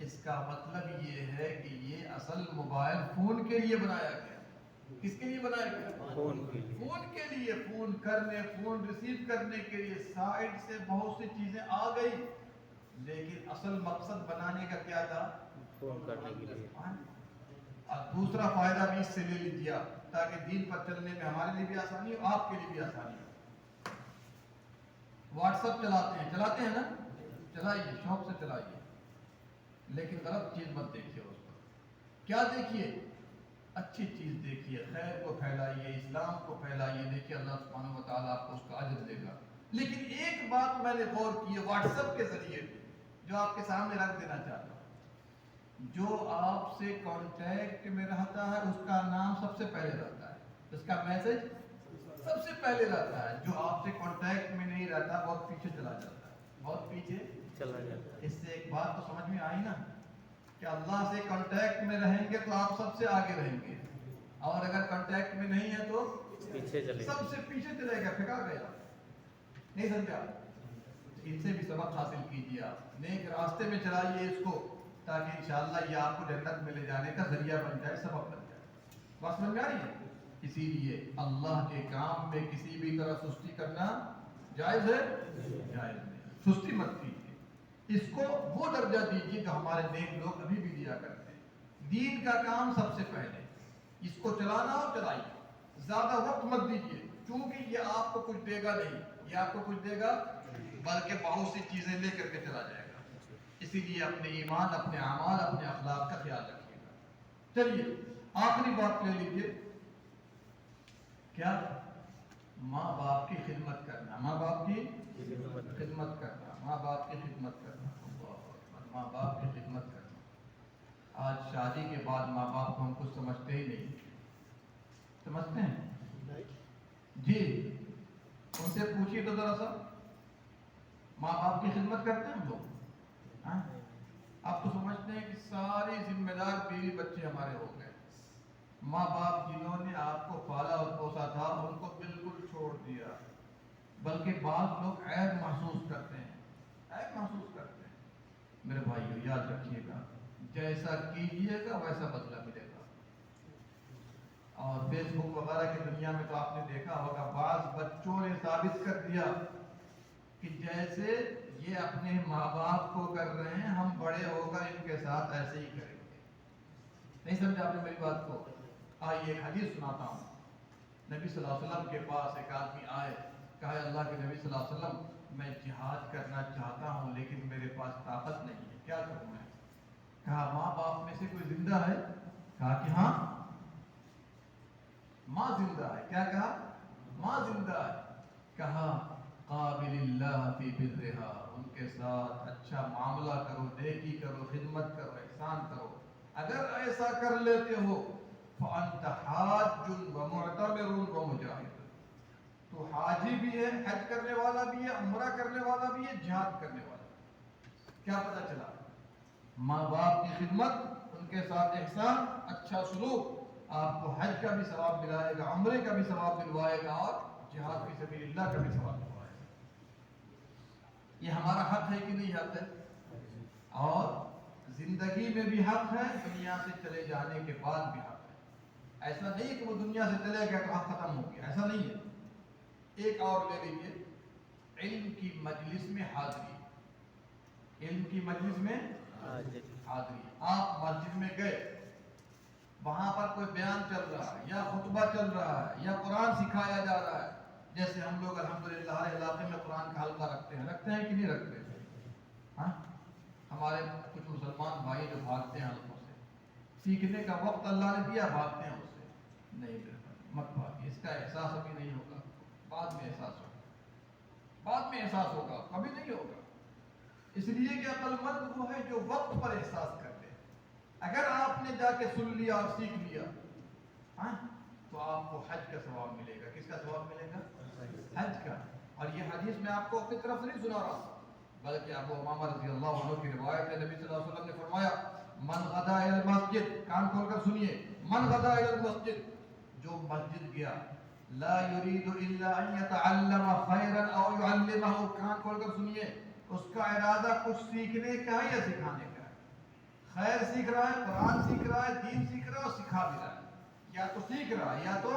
اس کا مطلب یہ ہے کہ یہ اصل موبائل فون کے لیے بنایا گیا۔ کس کے لیے بنایا گیا؟ فون کے لیے، فون کرنے، فون ریسیو کرنے کے لیے۔ سائڈ سے بہت سی چیزیں آ گئی، لیکن اصل مقصد بنانے کا کیا تھا؟ فون کرنے کے لیے۔ اور دوسرا فائدہ بھی اس سے لے لیجیے آپ، تاکہ دین پر چلنے میں ہمارے لیے بھی آسانی ہو، آپ کے لیے بھی آسانی ہو۔ واٹس ایپ چلاتے ہیں نا، چلائیے، شوق سے چلائیے، لیکن غلط چیز مت دیکھیے اس پر۔ کیا دیکھیے؟ اچھی چیز دیکھیے، خیر کو پھیلائیے، اسلام کو پھیلائیے، دیکھیے اللہ سبحانہ و تعالیٰ آپ کو اس کا اجر دے گا۔ لیکن ایک بات میں نے غور کی ہے واٹس ایپ کے ذریعے، جو آپ کے سامنے رکھ دینا چاہتا ہوں، جو آپ سے کانٹیکٹ میں رہتا ہے اس کا نام سب سے پہلے رہتا ہے، اس کا میسج سب سے پہلے رہتا ہے۔ جو آپ سے کانٹیکٹ میں نہیں رہتا بہت پیچھے چلا جاتا ہے، بہت پیچھے چلا جاتا ہے۔ اس سے ایک بات تو سمجھ میں آئی نا کہ اللہ سے کانٹیکٹ میں رہیں گے تو آپ سب سے آگے رہیں گے، اور اگر کانٹیکٹ میں نہیں ہے تو پیچھے چلے، سب سے پیچھے چلے گا، پھینکا گیا۔ نہیں سمجھا؟ ان سے بھی سبق حاصل کیجیے، آپ نیک راستے میں چلائیے اس کو، تاکہ انشاءاللہ یہ آپ کو جنت میں لے جانے کا ذریعہ بن جائے، سبب بن جائے۔ بات سمجھ میں آ رہی ہے؟ اسی لیے اللہ کے کام میں کسی بھی طرح سستی کرنا جائز ہے؟ جائز نہیں، سستی مت کیجیے، اس کو وہ درجہ دیجیے جو ہمارے نیک لوگ ابھی بھی دیا کرتے ہیں۔ دین کا کام سب سے پہلے، اس کو چلانا ہو چلائیے، زیادہ وقت مت دیجیے، چونکہ یہ آپ کو کچھ دے گا نہیں، یہ آپ کو کچھ دے گا بلکہ بہت سی چیزیں لے کر کے چلا جائے گا۔ اسی لیے اپنے ایمان، اپنے اعمال، اپنے اخلاق کا خیال رکھیے گا۔ چلیے آخری بات لے لیجیے، کیا؟ ماں باپ کی خدمت کرنا، ماں باپ کی خدمت کرنا، ماں باپ کی خدمت کرنا، ماں باپ کی خدمت کرنا۔ آج شادی کے بعد ماں باپ کو ہم کچھ سمجھتے ہی نہیں، سمجھتے ہیں؟ جی، ان سے پوچھیے تو ذرا سا، ماں باپ کی خدمت کرتے ہیں ہم لوگ؟ آپ تو سمجھتے ہیں کہ ساری ذمہ دار بیوی بچے ہمارے ہو گئے، ماں باپ جنہوں نے آپ کو پالا اور پوسا تھا ان کو بالکل چھوڑ دیا، بلکہ بعض لوگ عیب محسوس کرتے ہیں، عیب محسوس کرتے ہیں۔ میرے بھائیو یاد رکھیے گا، جیسا کیجیے گا ویسا بدلہ ملے گا۔ اور فیس بک وغیرہ کی دنیا میں تو آپ نے دیکھا ہوگا، بعض بچوں نے ثابت کر دیا کہ جیسے یہ اپنے ماں باپ کو کر رہے ہیں، ہم بڑے ہو کر ان کے ساتھ ایسے ہی کریں گے۔ نہیں سمجھا آپ نے میری بات کو؟ آئیے ایک حدیث سناتا ہوں۔ نبی صلی اللہ علیہ وسلم کے پاس ایک آدمی آئے، کہا اللہ کے نبی صلی اللہ علیہ وسلم میں جہاد کرنا چاہتا ہوں لیکن میرے پاس طاقت نہیں ہے، کیا کروں میں؟ کہا ماں باپ میں سے کوئی زندہ ہے؟ کہا کہ ہاں ماں زندہ ہے۔ کیا کہا؟ ماں زندہ ہے۔ کہا قابل اللہ فی برھا، ان کے ساتھ اچھا معاملہ کرو، نیکی کرو، خدمت کرو، احسان کرو۔ اگر ایسا کر لیتے ہو فأنت حاج ومعتمر ومجاہد، تو حاجی بھی ہے، حج کرنے والا بھی ہے، عمرہ کرنے والا بھی ہے، جہاد کرنے والا بھی ہے۔ کیا پتہ چلا؟ ماں باپ کی خدمت، ان کے ساتھ احسان، اچھا سلوک آپ کو حج کا بھی ثواب ملائے گا، عمرے کا بھی ثواب ملوائے گا، اور جہاد فی سبیل اللہ کا بھی ثواب ملوائے گا۔ یہ ہمارا حق ہے کہ نہیں حق ہے؟ اور زندگی میں بھی حق ہے، دنیا سے چلے جانے کے بعد بھی حق ہے۔ ایسا نہیں کہ وہ دنیا سے چلے گیا تو حق ختم ہو گیا، ایسا نہیں ہے۔ ایک اور لے لیجیے، علم کی مجلس میں حاضری۔ علم کی مجلس میں حاضری، آپ مسجد میں گئے، وہاں پر کوئی بیان چل رہا ہے یا خطبہ چل رہا ہے یا قرآن سکھایا جا رہا ہے، جیسے ہم لوگ الحمدللہ ہر علاقے میں قرآن کا حلقہ رکھتے ہیں کہ نہیں رکھتے؟ ہاں، ہمارے کچھ مسلمان بھائی جو بھاگتے ہیں حلقوں سے، سیکھنے کا وقت اللہ نے دیا، بھاگتے ہیں اس سے۔ نہیں بالکل مت بھاگیے، اس کا احساس ابھی نہیں ہوگا، بعد میں احساس ہوگا، بعد میں احساس ہوگا، کبھی نہیں ہوگا۔ اس لیے کہ عقل مند وہ ہے جو وقت پر احساس کر لے۔ اگر آپ نے جا کے سن لیا اور سیکھ لیا، ہاں، تو آپ کو حج کا ثواب ملے گا۔ کس کا ثواب ملے گا؟ حج کا۔ اور یہ حدیث میں آپ کو اپنی طرف سے نہیں سنا رہا، بلکہ ابو امامہ رضی اللہ عنہ کی روایت ہے، نبی صلی اللہ علیہ وسلم نے فرمایا من غدا الی المسجد، کان کھول کر سنیے، من غدا الی المسجد، جو مسجد گیا، لا يريد الا ان يتعلم خيرا او يعلمه، کان کھول کر سنیے، اس کا ارادہ کچھ سیکھنے کا ہے یا سکھانے کا ہے؟ خیر سیکھ رہا ہے، قرآن سیکھ رہا ہے، دین سیکھ رہا ہے اور سکھا بھی رہا ہے، یا تو سیکھ رہا ہے یا تو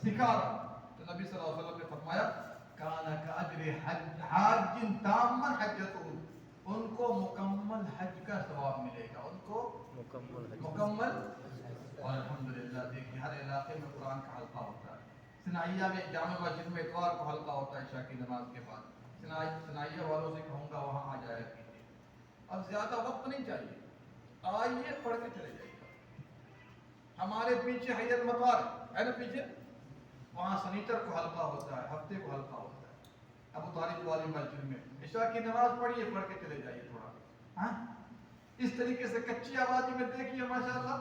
سکھا رہا ہے۔ تو نبی صلی اللہ علیہ وسلم نے فرمایا کانا کاجر حاج تاما حجتہ، ان کو مکمل حج کا ثواب ملے گا، ان کو مکمل۔ اور الحمدللہ دیکھیے ہر علاقے میں قرآن کا حلقہ ہوتا ہے۔ سنائیہ میں جامع مسجد میں اتوار کو حلقہ ہوتا ہے عشاء کی نماز کے بعد، سنائیہ والوں سے کہوں گا وہاں آ جایا کیجیے، اب زیادہ وقت نہیں چاہیے، آئیے پڑھ کے چلے جائیے گا۔ ہمارے پیچھے حی المطار ہے نا پیچھے، وہاں سنیچر کو حلقہ ہوتا ہے، ہفتے کو حلقہ ہوتا ہے ابو طالب والی مسجد میں، عشاء کی نماز پڑھیے، پڑھ کے چلے جائیے تھوڑا۔ ہاں، اس طریقے سے کچی آبادی میں دیکھیے ماشاءاللہ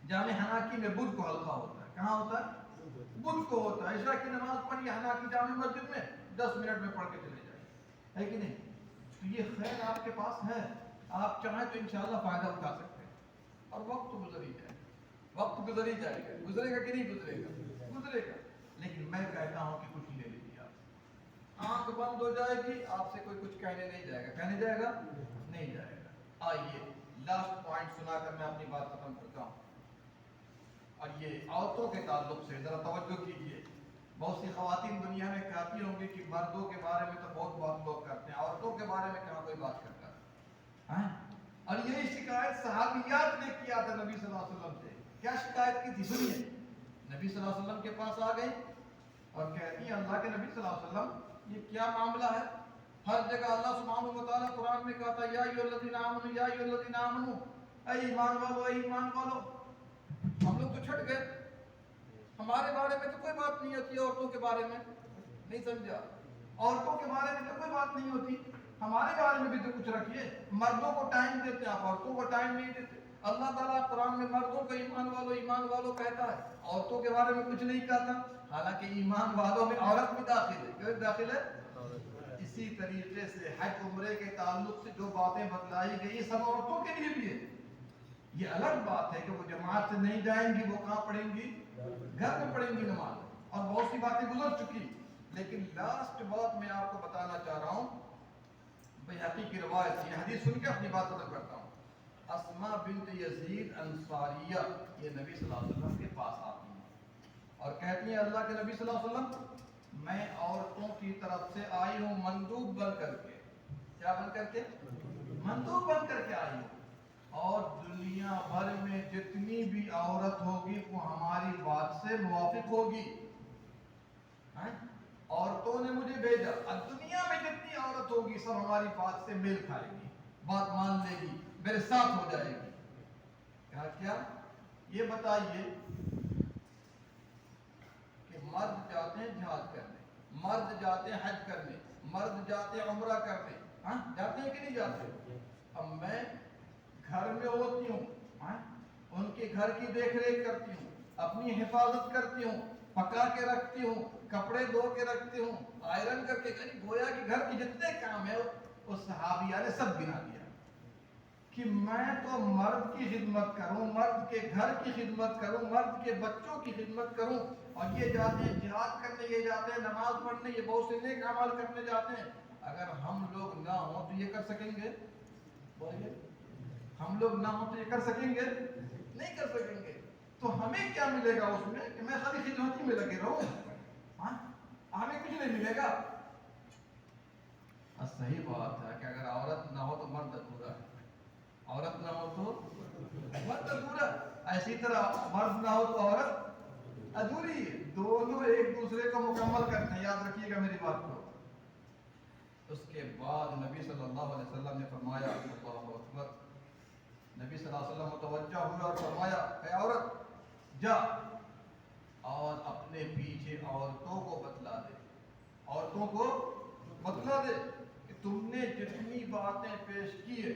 جامع حناکی میں بدھ کو حلقہ ہوتا ہے، کہاں ہوتا ہے؟ بدھ کو ہوتا ہے۔ عشاء کی نماز پڑھیے حناکی جامع مسجد میں، 10 منٹ میں پڑھ کے چلے جائیے، ہے کہ نہیں؟ تو یہ خیر آپ کے پاس ہے، آپ چاہیں تو انشاءاللہ فائدہ اٹھا سکتے ہیں۔ اور وقت تو گزر ہی جائے گا، وقت گزر ہی جائے گا، گزرے گا کہ نہیں گزرے گا؟ گزرے گا۔ لیکن میں کہتا ہوں کہ کچھ لے لیجیے، آپ آنکھ بند ہو جائے گی، آپ سے کوئی کچھ کہنے نہیں جائے گا، کہنے جائے گا نہیں جائے گا۔ آئیے لاسٹ پوائنٹ سنا کر میں اپنی بات ختم کرتا ہوں، اور یہ عورتوں کے تعلق سے ذرا توجہ کیجیے۔ بہت سی خواتین دنیا میں کہتی ہوں گی کہ مردوں کے بارے میں تو بہت بات لوگ کرتے ہیں، عورتوں کے بارے میں کہاں کوئی بات کرتا ہے؟ اور یہی شکایت صحابیات نے کیا تھا نبی صلی اللہ علیہ وسلم سے۔ کیا شکایت کی تھی؟ سنیے، نبی صلی اللہ علیہ وسلم کے پاس آ گئی اور کہتی ہیں اللہ کے نبی صلی اللہ علیہ وسلم یہ کیا معاملہ ہے؟ ہر جگہ اللہ سبحانہ و تعالیٰ قرآن میں کہتا ہے یا ایھا الذین آمنوا یا ایھا الذین آمنوا، اے ایمان والو، اے ایمان والو۔ ہم لوگ تو چھٹ گئے، ہمارے بارے میں تو کوئی بات نہیں ہوتی، عورتوں کے بارے میں نہیں سمجھا، عورتوں کے بارے میں تو کوئی بات نہیں ہوتی، ہمارے بارے میں بھی تو کچھ رکھیے۔ مردوں کو ٹائم دیتے آپ عورتوں کو ٹائم نہیں دیتے۔ اللہ تعالیٰ قرآن میں مردوں کو ایمان والو کہتا ہے، عورتوں کے بارے میں کچھ نہیں کہتا، حالانکہ ایمان والوں میں عورت بھی داخل ہے۔ کیوں داخل ہے؟ اسی طریقے سے حج عمرے کے تعلق سے جو باتیں بتلائی گئی یہ سب عورتوں کے لیے بھی ہے۔ یہ الگ بات ہے کہ وہ جماعت سے نہیں جائیں گی، وہ کہاں پڑھیں گی؟ گھر میں پڑھیں گی نماز، اور بہت سی باتیں گزر چکی۔ لیکن لاسٹ بات میں آپ کو بتانا چاہ رہا ہوں، بیہقی کی روایت، یہ حدیث سن کے اپنی بات ختم کرتا ہوں۔ اسماء بنت یزید انصاریہ یہ نبی صلی اللہ علیہ وسلم کے پاس آتی ہیں اور کہتی ہیں اللہ کے نبی صلی اللہ علیہ وسلم میں عورتوں کی طرف سے آئی ہوں مندوب بن کر کے۔ کیا بن کر کے؟ مندوب بن کر کے آئی ہوں، اور دنیا بھر میں جتنی بھی عورت ہوگی وہ ہماری بات سے موافق ہوگی۔ عورتوں نے مجھے بھیجا، اب دنیا میں جتنی عورت ہوگی سب ہماری بات سے میل کھائے گی، بات مان لے گی، میرے ساتھ ہو جائے گی۔ کہا کیا؟ یہ بتائیے کہ مرد جاتے ہیں جہاد کرنے، مرد جاتے ہیں حج کرنے، مرد جاتے ہیں عمرہ کرنے، جاتے ہیں کہ نہیں جاتے؟ اب میں گھر میں ہوتی ہوں، ان کے گھر کی دیکھ ریکھ کرتی ہوں، اپنی حفاظت کرتی ہوں، پکا کے رکھتی ہوں، کپڑے دھو کے رکھتی ہوں، آئرن کر کے، گویا کہ گھر کے جتنے کام ہیں وہ صحابیہ نے سب گنا دیا۔ کہ میں تو مرد کی خدمت کروں، مرد کے گھر کی خدمت کروں، مرد کے بچوں کی خدمت کروں، اور یہ جاتے ہیں جہاد کرنے، یہ جاتے ہیں نماز پڑھنے، یہ بہت سے نیک اعمال کرنے جاتے ہیں. اگر ہم لوگ نہ ہوں تو یہ کر سکیں گے؟ بولیے، ہم لوگ نہ ہوں تو یہ کر سکیں گے؟ نہیں کر سکیں گے. تو ہمیں کیا ملے گا اس میں کہ میں خالی خدمت ہی میں لگے رہوں؟ ہمیں کچھ نہیں ملے گا. صحیح بات ہے کہ اگر عورت نہ ہو تو مرد ادھورا ہے، عورت نہ ہو تو مرد ادھورا. ایسی طرح مرد نہ ہو تو عورت ادھوری ہے. دونوں ایک دوسرے کو مکمل کرتے ہیں، یاد رکھیے گا میری بات کو. اس کے بعد نبی صلی اللہ علیہ وسلم نے فرمایا، اللہ اکبر، نبی صلی اللہ علیہ وسلم متوجہ ہوئے اور فرمایا، اے عورت جا اور اپنے پیچھے عورتوں کو بتلا دے، عورتوں کو بتلا دے کہ تم نے جتنی باتیں پیش کی ہے،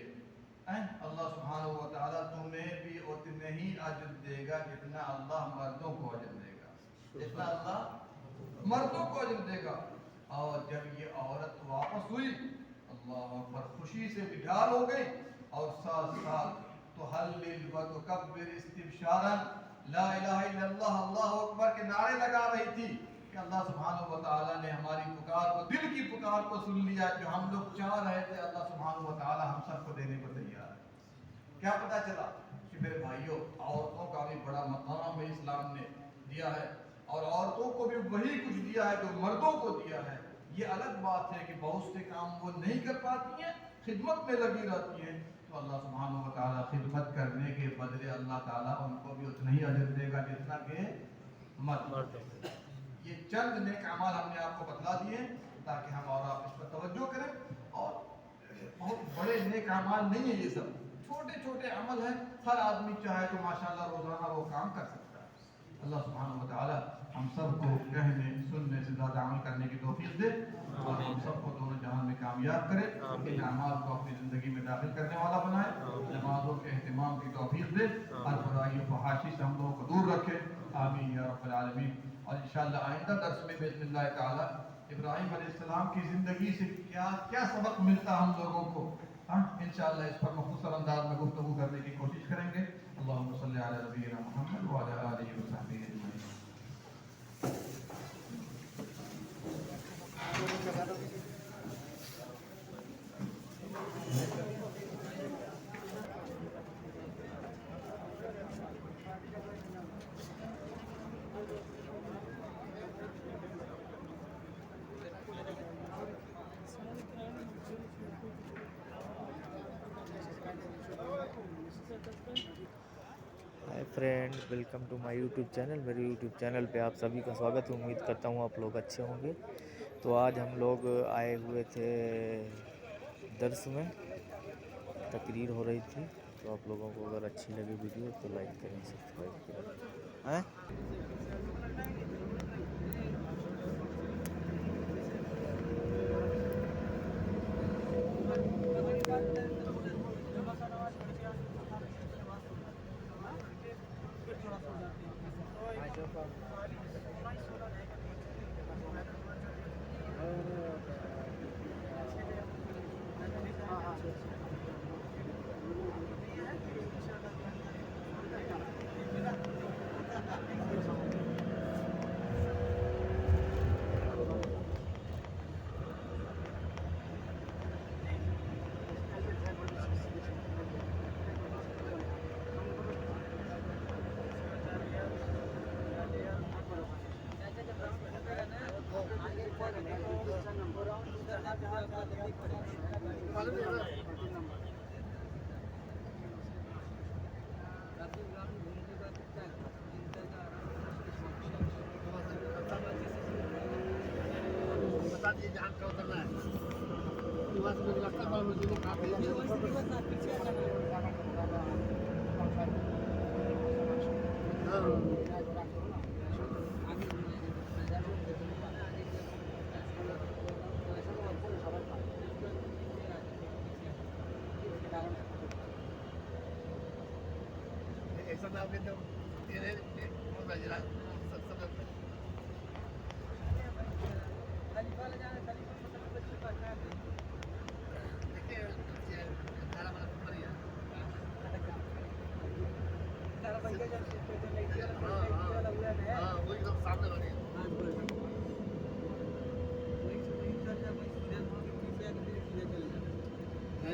اللہ سبحانہ و تعالیٰ تمہیں بھی اتنے ہی اجر دے گا جتنا اللہ مردوں کو اجر دے گا، جتنا اللہ مردوں کو اجر دے گا. اور جب یہ عورت واپس ہوئی، اللہ اکبر، خوشی سے بڈھال ہو گئی، اور ساتھ ساتھ تحلل و تکبر استبشارا لا الہ الا اللہ، اللہ اکبر کے نعرے لگا رہی تھی کہ اللہ سبحانہ و تعالیٰ نے ہماری پکار کو، دل کی پکار کو سن لیا. جو ہم لوگ چاہ رہے تھے اللہ سبحانہ و تعالیٰ ہم سب کو دینے کو تیار ہے. کیا پتا چلا کہ میرے بھائیوں، عورتوں کا بھی بڑا مقام ہے اسلام نے دیا ہے، اور عورتوں کو بھی وہی کچھ دیا ہے جو مردوں کو دیا ہے. یہ الگ بات ہے کہ بہت سے کام وہ نہیں کر پاتی ہیں، خدمت میں لگی رہتی ہیں، تو اللہ سبحانہ و تعالیٰ خدمت کرنے کے بدلے اللہ تعالیٰ ان کو بھی اتنا ہی اجر دے گا جتنا کہ مرد. یہ چند نیک اعمال ہم نے آپ کو بتلا دیے تاکہ ہم اور آپ اس پر توجہ کریں. اور بہت بڑے نیک اعمال نہیں ہیں، یہ سب چھوٹے چھوٹے عمل ہیں. ہر آدمی چاہے تو ماشاءاللہ روزانہ وہ کام کر سکتا ہے. اللہ سبحانہ و تعالیٰ ہم سب کو کہنے سننے سے زیادہ عمل کرنے کی توفیق دے، اور ہم سب کو دونوں جہان میں کامیاب کرے، ان اعمال کو اپنی زندگی میں داخل کرنے والا بنائے، نمازوں کے اہتمام کی توفیق دے، اور برائی و فحاشی سے ہم لوگوں کو دور رکھے. آمین یا رب العالمین. اور انشاءاللہ آئندہ درس میں باذن اللہ تعالیٰ ابراہیم علیہ السلام کی زندگی سے کیا کیا سبق ملتا ہم لوگوں کو، انشاءاللہ اس پر مختصر انداز میں گفتگو کرنے کی کوشش کریں گے. اللہم صلی علی نبینا محمد وعلی آلہ وصحبہ اجمعین. Hi friend, welcome to my YouTube channel. میرے یوٹیوب چینل پہ آپ سبھی کا سواگت ہے. امید کرتا ہوں آپ لوگ اچھے ہوں گے. تو آج ہم لوگ آئے ہوئے تھے درس میں، تقریر ہو رہی تھی. تو آپ لوگوں کو اگر اچھی لگے ویڈیو تو لائک کریں، سبسکرائب کریں. ایسا نام تو دیکھیے 18 برس عمر ہے.